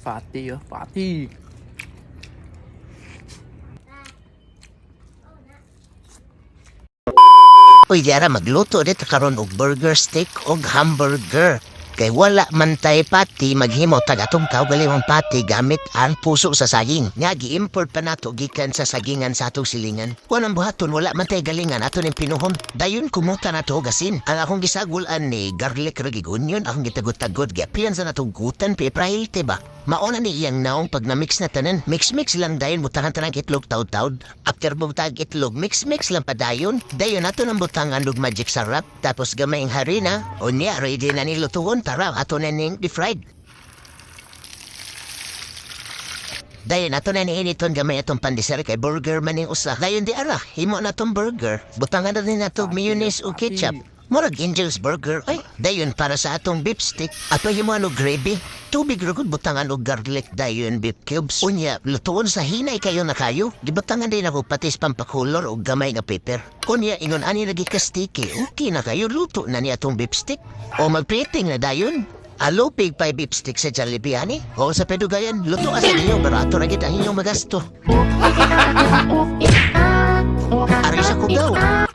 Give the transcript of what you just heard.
Fatty, oh. Fatty. Uy, diara magluto dito karon og burger steak og hamburger. Kay wala man tay pati maghimo tag atong kaugalingong pati gamit ang puso sa saging. Nga gi-import pa nato gikan sa sagingan sa atong silingan. Wanang buhaton wala man tay galingan ato ning pinuhon. Dayon kumuta nato gasin. Ang akong gisagulan ni garlic ragig onion akong gitagod-tagod giapian sa natong gutan pepray ba. Mauna ni iyang naong pag na-mix na tanan. Mix-mix lang dayon butangan tanang itlog taud-taud. After butang itlog, mix-mix lang pa dayon. Dayon nato nang butangan og magic sarap. Tapos gamay ang harina. O niya, ready na nilutuon. Tara, ato na ning fried. Dayon ato na ni initon gamay atong pandesal kay burger man ning usa. Dayon di ara, himo na tong burger. Butangan na din nato mayonnaise o ketchup. Murag Angel's Burger. Ay, dayon para sa atong beef stick. Ato himo ano gravy. Tubig rugod butangan og garlic dayon beef cubes. Unya, lutuon sa hinay kayo na kayo. Gibutangan din ako patis pampakulor og gamay nga pepper. Unya, ingon ani lagi ka sticky. Okay na kayo, luto na ni atong beef stick. O magplating na dayon. Alupig pa beef stick sa Jollibee ani. O sa pedugayan, luto asa ninyo barato ra gid ang inyong magasto. Ari sa kugaw.